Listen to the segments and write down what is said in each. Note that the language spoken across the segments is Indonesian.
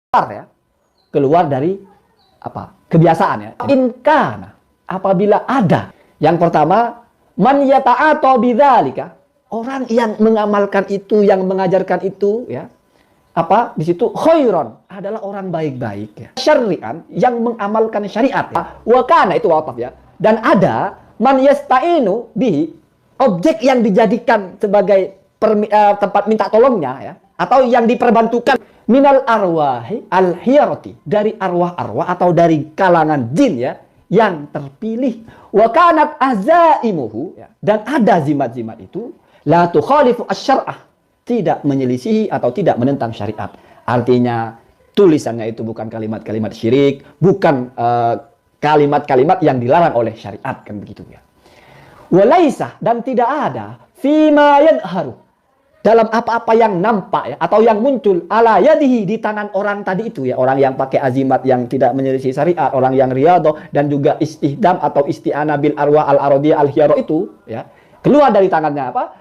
ya, keluar dari apa? Kebiasaan ya. Inkana, apabila ada. Yang pertama, man yata'ata bidzalika, orang yang mengamalkan itu, yang mengajarkan itu ya. Apa? Di situ khairon adalah orang baik-baik ya. Syari'an yang mengamalkan syariat ya. Wa kana itu waqaf ya. Dan ada man yasta'inu bihi, objek yang dijadikan sebagai tempat minta tolongnya ya, atau yang diperbantukan minal arwahi al-hiyarati, dari arwah-arwah atau dari kalangan jin ya, yang terpilih. Wa kanat azaimuhu ya, dan ada zimat-zimat itu la tukhalifu asy-syar'ah, tidak menyelisihi atau tidak menentang syariat. Artinya tulisannya itu bukan kalimat-kalimat syirik, bukan kalimat-kalimat yang dilarang oleh syariat, kan begitu ya. Walaisa, dan tidak ada fima yadharu, dalam apa-apa yang nampak ya, atau yang muncul ala yadihi, di tangan orang tadi itu ya, orang yang pakai azimat yang tidak menyelisih syariat, orang yang riyadhah dan juga istihdam atau isti'anah bil arwah al aradiyah al hiyarah itu ya, keluar dari tangannya apa?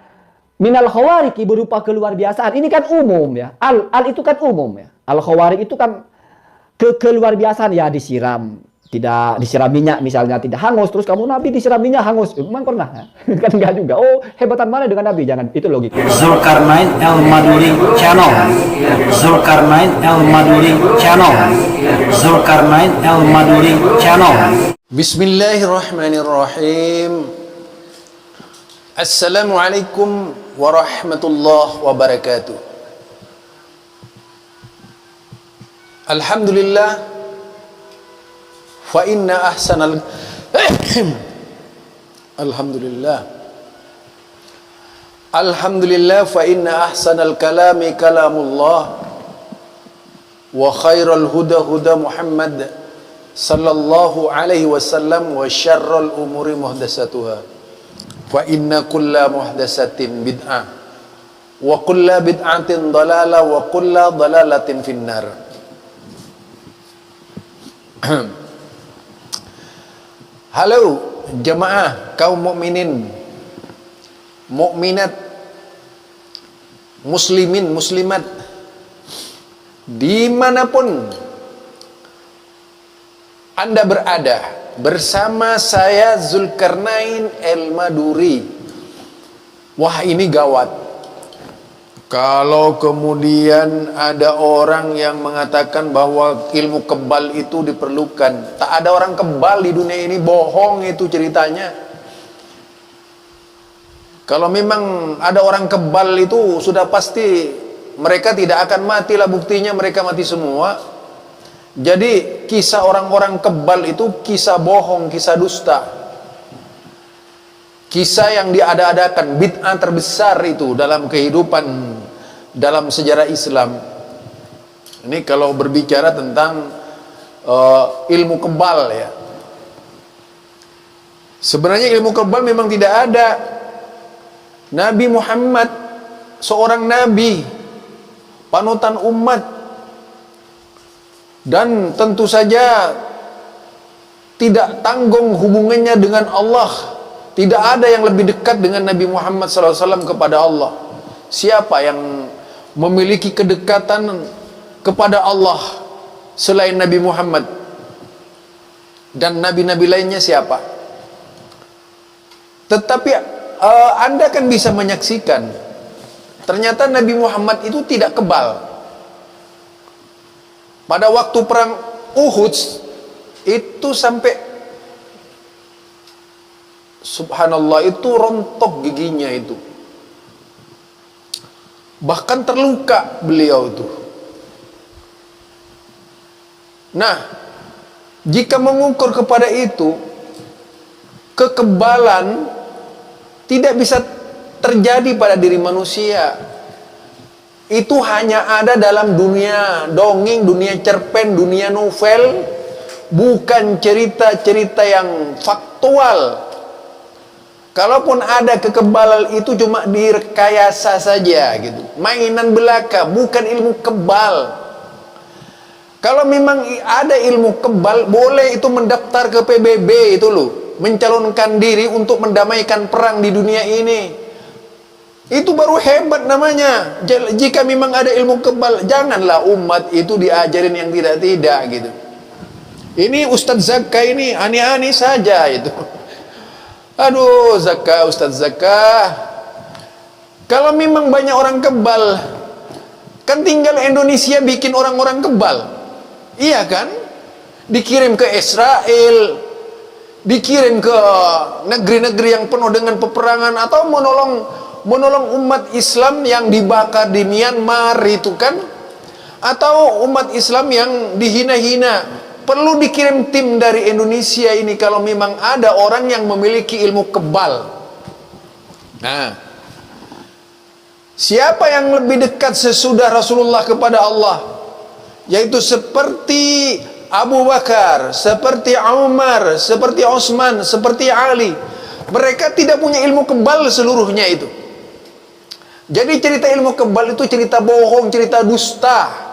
Minal khawariki, berupa keluar biasaan. Ini kan umum ya. Al itu kan umum ya. Al khawarik itu kan keluar biasaan ya, disiram, tidak disiram minyak misalnya, tidak hangus, terus kamu Nabi disiram minyak hangus. Memang pernah ya? Kan enggak juga. Oh, hebatan mana dengan Nabi? Jangan, itu logika. Zulkarnain Al-Maduri Channel. Zulkarnain Al-Maduri Channel. Zulkarnain Al-Maduri Channel. Bismillahirrahmanirrahim. Assalamualaikum warahmatullahi wabarakatuh. Alhamdulillah, fa inna ahsanal Alhamdulillah. Alhamdulillah, fa inna ahsanal kalami kalamullah wa khairal huda huda Muhammad sallallahu alaihi wasallam wa syarral umuri muhdatsatuha. Fa inna kulla muhdatsatin bid'ah wa kulla bid'atin dalalah wa kulla dalalatin finnar. Halo jemaah kaum mukminin, mukminat, muslimin, muslimat, dimanapun Anda berada, bersama saya Zulkarnain Al-Maduri. Wah, ini gawat. Kalau kemudian ada orang yang mengatakan bahwa ilmu kebal itu diperlukan, tak ada orang kebal di dunia ini, bohong itu ceritanya. Kalau memang ada orang kebal itu, sudah pasti mereka tidak akan mati lah, buktinya mereka mati semua. Jadi kisah orang-orang kebal itu kisah bohong, kisah dusta, kisah yang diada-adakan, bid'ah terbesar itu dalam kehidupan, dalam sejarah Islam. Ini kalau berbicara tentang ilmu kebal ya. Sebenarnya ilmu kebal memang tidak ada. Nabi Muhammad seorang nabi, panutan umat, dan tentu saja tidak tanggung hubungannya dengan Allah. Tidak ada yang lebih dekat dengan Nabi Muhammad SAW kepada Allah. Siapa yang memiliki kedekatan kepada Allah selain Nabi Muhammad? Dan nabi-nabi lainnya siapa? Tetapi Anda kan bisa menyaksikan, ternyata Nabi Muhammad itu tidak kebal. Pada waktu perang Uhud itu sampai subhanallah, itu rontok giginya itu. Bahkan terluka beliau itu. Nah, jika mengukur kepada itu, kekebalan tidak bisa terjadi pada diri manusia. Itu hanya ada dalam dunia dongeng, dunia cerpen, dunia novel, bukan cerita-cerita yang faktual. Kalaupun ada kekebalan itu cuma direkayasa saja gitu, mainan belaka, bukan ilmu kebal. Kalau memang ada ilmu kebal, boleh itu mendaftar ke PBB itu loh, mencalonkan diri untuk mendamaikan perang di dunia ini. Itu baru hebat namanya. Jika memang ada ilmu kebal, janganlah umat itu diajarin yang tidak-tidak gitu. Ini Ustadz Zakka ini aneh-aneh saja itu. Aduh, Zakka, Ustadz Zakka. Kalau memang banyak orang kebal, kan tinggal Indonesia bikin orang-orang kebal. Iya kan? Dikirim ke Israel, dikirim ke negeri-negeri yang penuh dengan peperangan, atau menolong umat Islam yang dibakar di Myanmar itu kan, atau umat Islam yang dihina-hina. Perlu dikirim tim dari Indonesia ini kalau memang ada orang yang memiliki ilmu kebal. Nah, siapa yang lebih dekat sesudah Rasulullah kepada Allah? Yaitu seperti Abu Bakar, seperti Umar, seperti Utsman, seperti Ali. Mereka tidak punya ilmu kebal seluruhnya itu. Jadi cerita ilmu kebal itu cerita bohong, cerita dusta.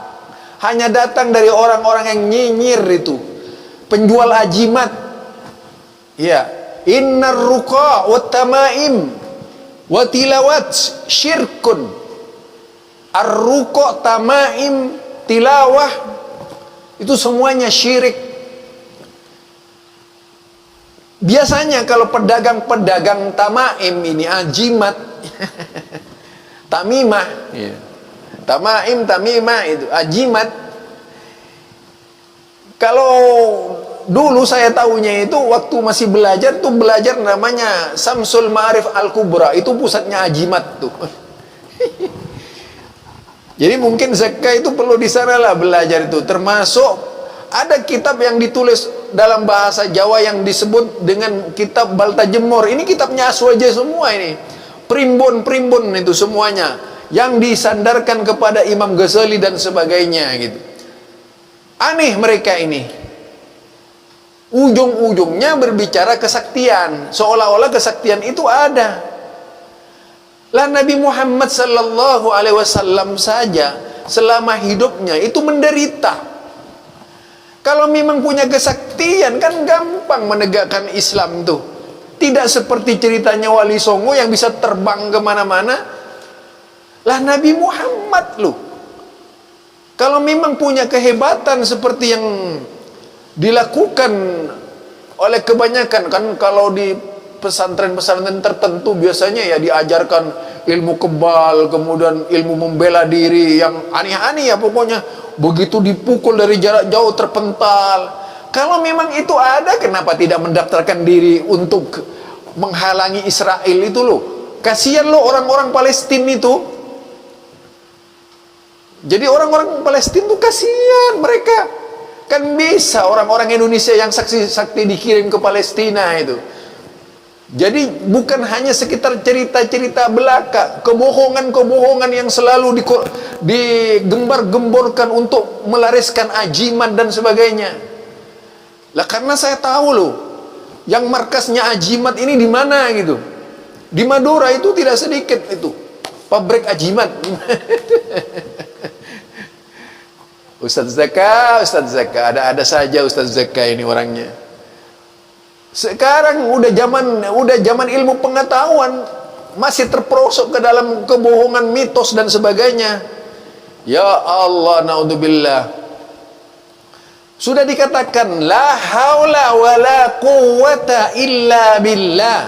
Hanya datang dari orang-orang yang nyinyir itu, penjual ajimat. Ya, innar ruqa wat tamaim wa tilawat syirkun. Ar-ruqa, tamaim, tilawah itu semuanya syirik. Biasanya kalau pedagang-pedagang tamaim ini ajimat tamimah, tamaim, tamimah itu ajimat. Kalau dulu saya tahunya itu waktu masih belajar tuh, belajar namanya Samsul Ma'arif Al-Kubra, itu pusatnya ajimat tuh. Jadi mungkin Zakka itu perlu di sana lah belajar itu. Termasuk ada kitab yang ditulis dalam bahasa Jawa yang disebut dengan kitab Baltajemur. Ini kitabnya Aswaja semua ini. Primbon-primbon itu semuanya yang disandarkan kepada Imam Ghazali dan sebagainya gitu. Aneh mereka ini. Ujung-ujungnya berbicara kesaktian, seolah-olah kesaktian itu ada. Lah Nabi Muhammad sallallahu alaihi wasallam saja selama hidupnya itu menderita. Kalau memang punya kesaktian kan gampang menegakkan Islam tuh. Tidak seperti ceritanya Wali Songo yang bisa terbang kemana-mana. Lah Nabi Muhammad loh. Kalau memang punya kehebatan seperti yang dilakukan oleh kebanyakan, kan kalau di pesantren-pesantren tertentu biasanya ya diajarkan ilmu kebal, kemudian ilmu membela diri yang aneh-aneh ya pokoknya. Begitu dipukul dari jarak jauh terpental. Kalau memang itu ada, kenapa tidak mendaftarkan diri untuk menghalangi Israel itu loh? Kasihan loh orang-orang Palestina itu. Jadi orang-orang Palestina itu kasihan mereka. Kan bisa orang-orang Indonesia yang saksi-sakti dikirim ke Palestina itu. Jadi bukan hanya sekitar cerita-cerita belaka, kebohongan-kebohongan yang selalu digembar-gemborkan untuk melariskan ajimat dan sebagainya. Lah karena saya tahu loh, yang markasnya ajimat ini di mana gitu. Di Madura itu tidak sedikit itu pabrik ajimat. Ustadz Zakka, ada saja Ustadz Zakka ini orangnya. Sekarang udah zaman ilmu pengetahuan, masih terperosok ke dalam kebohongan, mitos dan sebagainya. Ya Allah, naudzubillah. Sudah dikatakan la haula wala quwwata illa billah.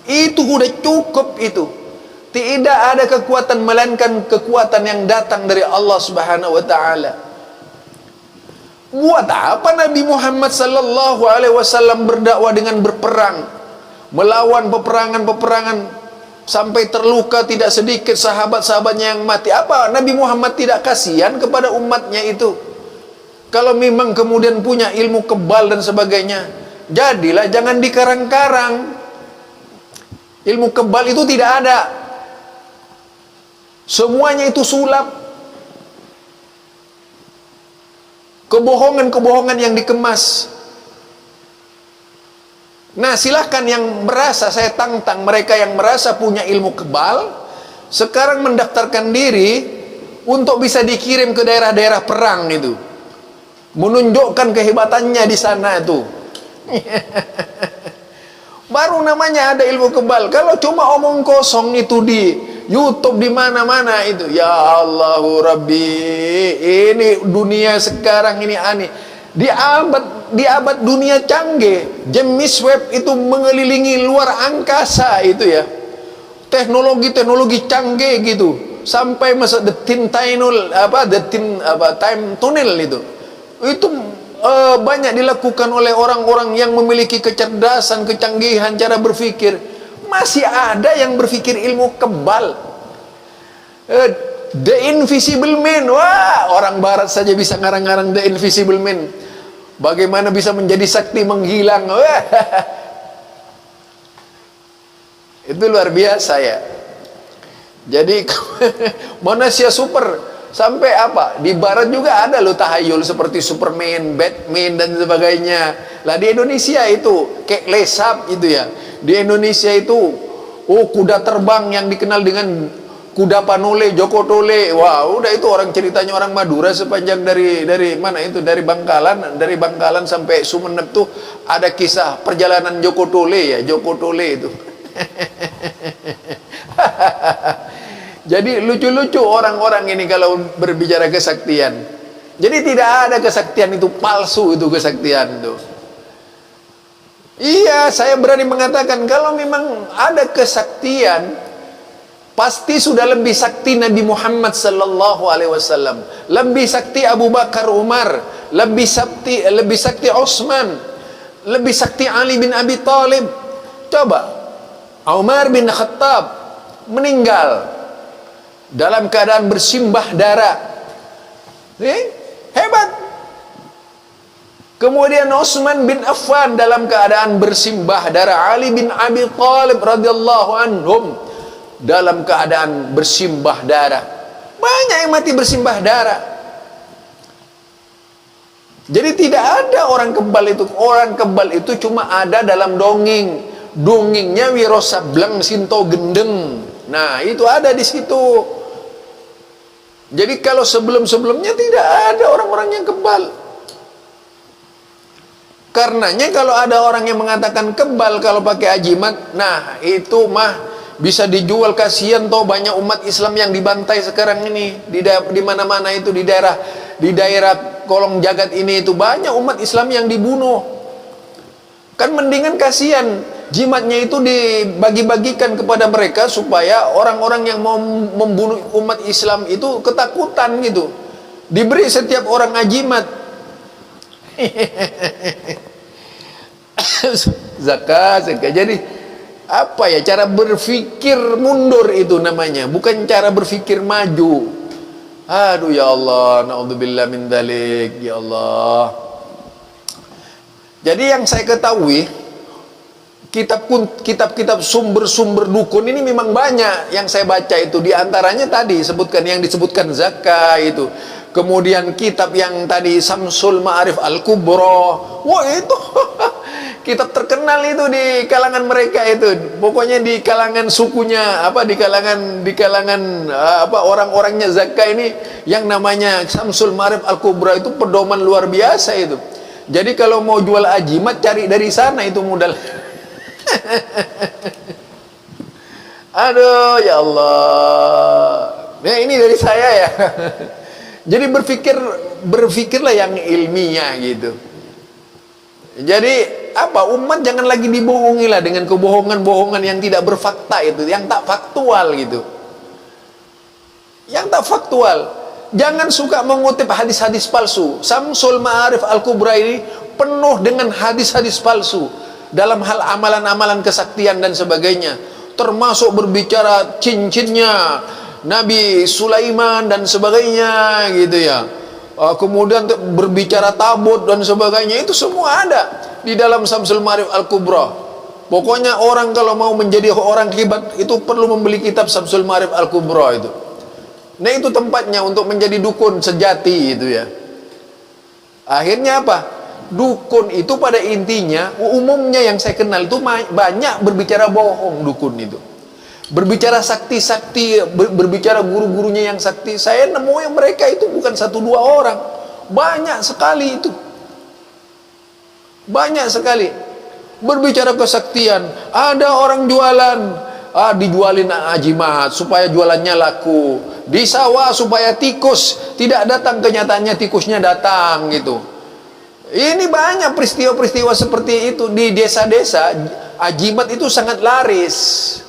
Itu udah cukup itu. Tidak ada kekuatan melainkan kekuatan yang datang dari Allah Subhanahu wa taala. Buat apa Nabi Muhammad sallallahu alaihi wasallam berdakwah dengan berperang, melawan peperangan-peperangan sampai terluka tidak sedikit sahabat-sahabatnya yang mati? Apa Nabi Muhammad tidak kasihan kepada umatnya itu? Kalau memang kemudian punya ilmu kebal dan sebagainya, jadilah jangan dikarang-karang. Ilmu kebal itu tidak ada. Semuanya itu sulap. Kebohongan-kebohongan yang dikemas. Nah, silahkan yang merasa, saya tantang mereka yang merasa punya ilmu kebal, sekarang mendaftarkan diri untuk bisa dikirim ke daerah-daerah perang itu. Menunjukkan kehebatannya di sana itu. Baru namanya ada ilmu kebal. Kalau cuma omong kosong itu di YouTube di mana-mana itu, ya Allahu Rabbi, ini dunia sekarang ini aneh. Di abad dunia canggih, James Webb itu mengelilingi luar angkasa itu ya. Teknologi canggih gitu. Sampai masuk time tunnel itu. Itu banyak dilakukan oleh orang-orang yang memiliki kecerdasan, kecanggihan cara berpikir. Masih ada yang berpikir ilmu kebal. The Invisible Man. Wah, orang barat saja bisa ngarang-ngarang The Invisible Man. Bagaimana bisa menjadi sakti menghilang. Wah. Itu luar biasa ya. Jadi manusia super. Sampai apa? Di barat juga ada loh tahayul seperti Superman, Batman dan sebagainya. Lah di Indonesia itu kayak lesap itu ya. Di Indonesia itu kuda terbang yang dikenal dengan kuda panole, Joko Tole. Wah, udah itu orang ceritanya orang Madura sepanjang dari mana itu? Dari Bangkalan sampai Sumeneb tuh ada kisah perjalanan Joko Tole ya, Joko Tole itu. Jadi lucu-lucu orang-orang ini kalau berbicara kesaktian. Jadi tidak ada kesaktian itu palsu, itu kesaktian itu. Iya, saya berani mengatakan kalau memang ada kesaktian, pasti sudah lebih sakti Nabi Muhammad sallallahu alaihi wasallam, lebih sakti Abu Bakar Umar, lebih sakti Utsman, lebih sakti Ali bin Abi Thalib. Coba Umar bin Khattab meninggal dalam keadaan bersimbah darah. Hebat. Kemudian Utsman bin Affan dalam keadaan bersimbah darah. Ali bin Abi Thalib radhiyallahu anhum dalam keadaan bersimbah darah. Banyak yang mati bersimbah darah. Jadi tidak ada orang kebal itu. Orang kebal itu cuma ada dalam dongeng. Dongengnya Wiro Sableng Sinto Gendeng. Nah, itu ada di situ. Jadi kalau sebelum-sebelumnya tidak ada orang-orang yang kebal. Karenanya kalau ada orang yang mengatakan kebal kalau pakai ajimat, nah itu mah bisa dijual. Kasihan toh banyak umat Islam yang dibantai sekarang ini di mana-mana itu di daerah Kolong Jagat ini itu banyak umat Islam yang dibunuh. Kan mendingan kasihan jimatnya itu dibagi-bagikan kepada mereka supaya orang-orang yang mau membunuh umat Islam itu ketakutan gitu. Diberi setiap orang ajimat. Zakat. Jadi apa ya, cara berpikir mundur itu namanya, bukan cara berpikir maju. Aduh ya Allah, naudzubillah min dzalik ya Allah. Jadi yang saya ketahui, kitab-kitab sumber-sumber dukun ini memang banyak yang saya baca itu. Di antaranya tadi yang disebutkan zakat itu. Kemudian kitab yang tadi Samsul Ma'arif Al-Kubra. Wah, itu kitab terkenal itu di kalangan mereka itu. Pokoknya di kalangan sukunya di kalangan orang-orangnya zakat ini yang namanya Samsul Ma'arif Al-Kubra itu pedoman luar biasa itu. Jadi kalau mau jual ajimat cari dari sana itu modal. Aduh ya Allah. Nah, ini dari saya ya. Jadi berpikirlah yang ilmiah gitu. Jadi umat jangan lagi dibohongi lah dengan kebohongan-bohongan yang tidak berfakta itu, yang tak faktual gitu. Yang tak faktual. Jangan suka mengutip hadis-hadis palsu. Samsul Ma'arif Al-Kubra ini penuh dengan hadis-hadis palsu dalam hal amalan-amalan kesaktian dan sebagainya, termasuk berbicara cincinnya Nabi Sulaiman dan sebagainya gitu ya. Kemudian berbicara tabut dan sebagainya, itu semua ada di dalam Samsul Ma'arif Al-Kubra. Pokoknya orang kalau mau menjadi orang hebat itu perlu membeli kitab Samsul Ma'arif Al-Kubra itu. Nah, itu tempatnya untuk menjadi dukun sejati itu ya. Akhirnya apa? Dukun itu pada intinya, umumnya yang saya kenal itu banyak berbicara bohong. Dukun itu berbicara sakti-sakti, berbicara guru-gurunya yang sakti. Saya nemu yang mereka itu bukan 1-2 orang, banyak sekali itu, banyak sekali. berbicara kesaktian. Ada orang jualan, dijualin ajimat supaya jualannya laku, di sawah supaya tikus tidak datang, kenyataannya tikusnya datang gitu. Ini banyak peristiwa-peristiwa seperti itu di desa-desa. Ajimat itu sangat laris.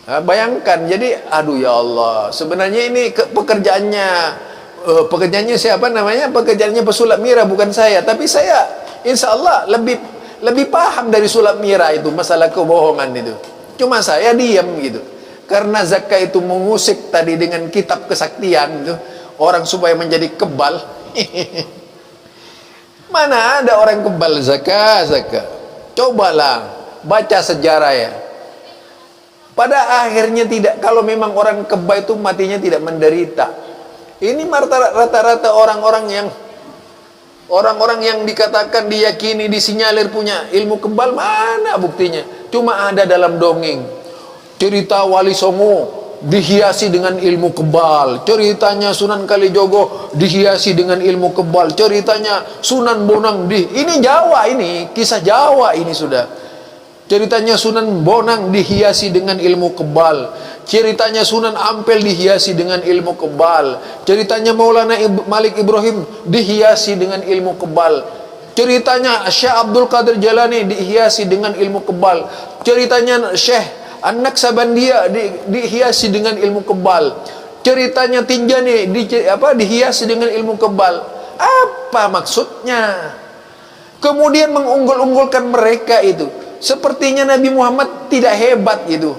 Bayangkan, jadi aduh ya Allah, sebenarnya ini pekerjaannya siapa namanya? Pekerjaannya pesulap mira, bukan saya. Tapi saya insya Allah lebih paham dari sulap mira itu, masalah kebohongan itu. Cuma saya diam gitu. Karena Zakka itu mengusik tadi dengan kitab kesaktian itu, orang supaya menjadi kebal. Mana ada orang kebal Zakka? Cobalah baca sejarah ya. Pada akhirnya tidak, kalau memang orang kebal itu matinya tidak menderita. Ini rata-rata orang-orang yang dikatakan, diyakini, disinyalir punya ilmu kebal, mana buktinya? Cuma ada dalam dongeng. Cerita Wali Songo dihiasi dengan ilmu kebal. Ceritanya Sunan Kalijogo dihiasi dengan ilmu kebal. Ceritanya Sunan Bonang ini Jawa, ini kisah Jawa ini sudah. Ceritanya Sunan Bonang dihiasi dengan ilmu kebal. Ceritanya Sunan Ampel dihiasi dengan ilmu kebal. Ceritanya Maulana Malik Ibrahim dihiasi dengan ilmu kebal. Ceritanya Syekh Abdul Qadir Jalani dihiasi dengan ilmu kebal. Ceritanya Syekh An-Naqsabandia dihiasi dengan ilmu kebal. Ceritanya Tinjani dihiasi dengan ilmu kebal. Apa maksudnya? Kemudian mengunggul-unggulkan mereka itu. Sepertinya Nabi Muhammad tidak hebat gitu.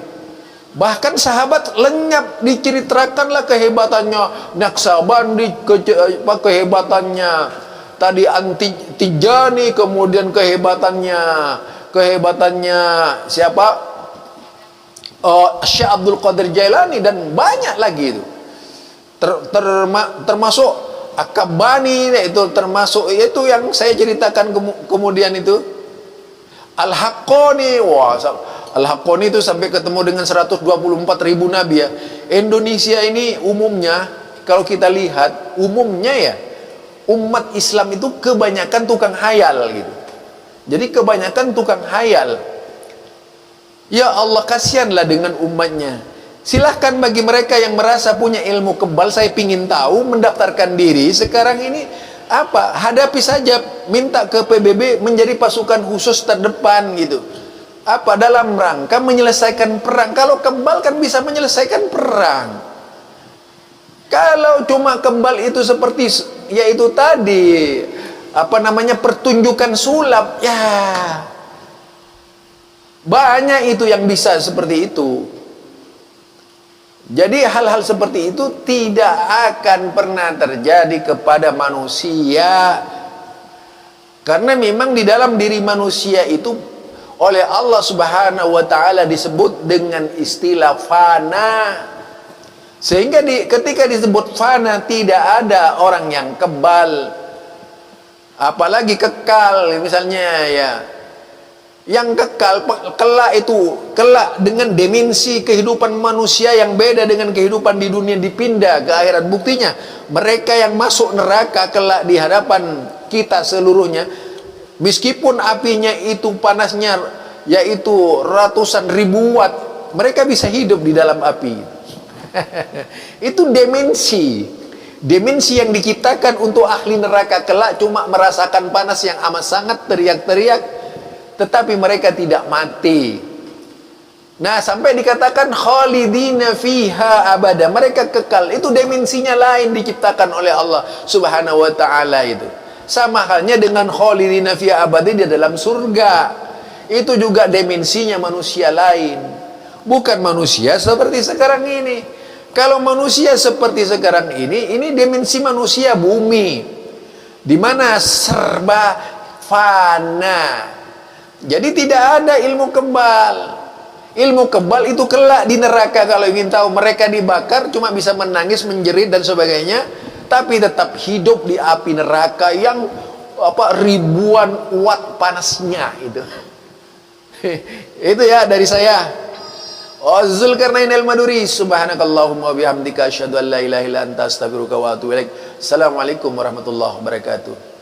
Bahkan sahabat lenyap, diceritakanlah kehebatannya Naqsabandi, kehebatannya tadi Tijani, kemudian kehebatannya siapa? Syekh Abdul Qadir Jailani, dan banyak lagi itu. Termasuk Akabani itu, termasuk itu yang saya ceritakan kemudian itu. Al-Haqqani, Al-Haqqani itu sampai ketemu dengan 124.000 nabi ya. Indonesia ini umumnya, kalau kita lihat umumnya ya, umat Islam itu kebanyakan tukang hayal gitu. Jadi kebanyakan tukang hayal. Ya Allah, kasihanlah dengan umatnya. Silahkan bagi mereka yang merasa punya ilmu kebal, saya pingin tahu, mendaftarkan diri sekarang ini. Hadapi saja, minta ke PBB menjadi pasukan khusus terdepan gitu. Dalam rangka menyelesaikan perang. Kalau kebal kan bisa menyelesaikan perang. Kalau cuma kebal itu seperti yaitu tadi pertunjukan sulap, ya banyak itu yang bisa seperti itu. Jadi hal-hal seperti itu tidak akan pernah terjadi kepada manusia. Karena memang di dalam diri manusia itu oleh Allah Subhanahu wa taala disebut dengan istilah fana. Sehingga ketika disebut fana, tidak ada orang yang kebal, apalagi kekal misalnya ya. Yang kekal, kelak dengan dimensi kehidupan manusia yang beda dengan kehidupan di dunia, dipindah ke akhirat. Buktinya mereka yang masuk neraka kelak di hadapan kita seluruhnya, meskipun apinya itu panasnya yaitu ratusan ribu watt, mereka bisa hidup di dalam api. Itu dimensi yang diciptakan untuk ahli neraka kelak, cuma merasakan panas yang amat sangat, teriak-teriak, tetapi mereka tidak mati. Nah, sampai dikatakan khalidina fiha abada, mereka kekal. Itu dimensinya lain, diciptakan oleh Allah Subhanahu wa taala itu. Sama halnya dengan khalidina fiha abada di dalam surga. Itu juga dimensinya manusia lain. Bukan manusia seperti sekarang ini. Kalau manusia seperti sekarang ini dimensi manusia bumi, di mana serba fana. Jadi tidak ada ilmu kebal. Ilmu kebal itu kelak di neraka. Kalau ingin tahu, mereka dibakar cuma bisa menangis, menjerit dan sebagainya, tapi tetap hidup di api neraka yang ribuan watt panasnya itu. Itu ya dari saya. Zulkarnain al-Maduri, subhanakallahumma wa bihamdika asyhadu an la ilaha illa anta astaghfiruka wa atubu ilaik. Assalamualaikum warahmatullahi wabarakatuh.